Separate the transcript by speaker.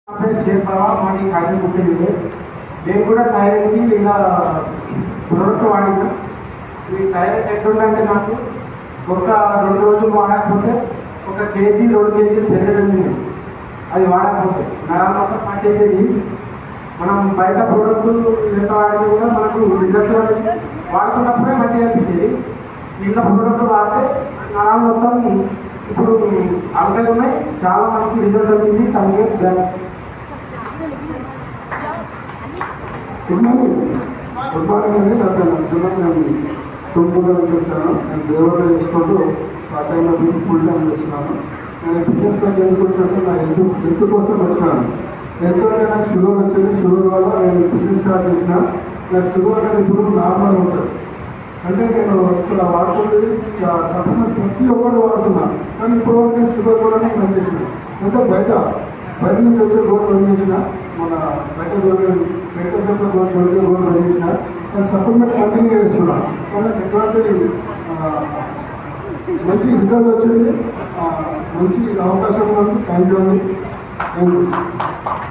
Speaker 1: शेख बाबा मानी कासिम हुसैन నేను కూడా థైరాయిడ్కి ఇలా ప్రోడక్ట్ వాడినా. ఈ థైరాయిడ్ ఎట్లుందంటే నాకు ఒక 2 రోజులు వాడకపోతే 1 కేజీ 2 కేజీలు పెరగడం. అది వాడకపోతే నరాలు మొత్తం పనిచేసేది. మనం బయట ప్రోడక్ట్ ఎంత వాడినా కూడా మనకు రిజల్ట్ వాడుతున్నప్పుడే మంచిగా అనిపించేది. ఇంట్లో ప్రోడక్ట్ వాడితే నరాలు మొత్తం ఇప్పుడు అవకాశం ఉన్నాయి. చాలా మంచి రిజల్ట్ వచ్చింది. తనకి
Speaker 2: గుడ్ మార్నింగ్ అండి. డాక్టర్ నరసింహ. నేను తుమ్కూరు నుంచి వచ్చాను. నేను దేవత చేసుకుంటూ ఆ టైంలో ఫుల్ టైం చేస్తున్నాను. నేను బిజినెస్ దగ్గర ఎందుకు వచ్చినట్టు నా హెల్త్ కోసం వచ్చినాను. హెల్త్ అంటే నాకు షుగర్ వచ్చింది. షుగర్ వల్ల నేను బిజినెస్ స్టార్ట్ చేసిన. నాకు షుగర్ అనేది ఇప్పుడు నార్మల్ ఉంటుంది. అంటే నేను ఇక్కడ వాడుతుంది సప్లిమెంట్ ప్రతి ఒక్కరు వాడుతున్నాను. కానీ ఇప్పుడు నేను షుగర్ కూడా నేను బంద్ చేసిన. అంటే బయట నుంచి వచ్చే గోల్డ్ బంద్ చేసిన. మన బయట మెడికల్ షాప్లో దొరికే గోల్డ్ బంద్ చేసిన. నేను సప్లిమెంట్ కంటిన్యూ చేస్తున్నాను. కానీ ఎటువంటి మంచి రిజల్ట్ వచ్చింది. మంచి అవకాశం ఉంది. థ్యాంక్ యూ అండి.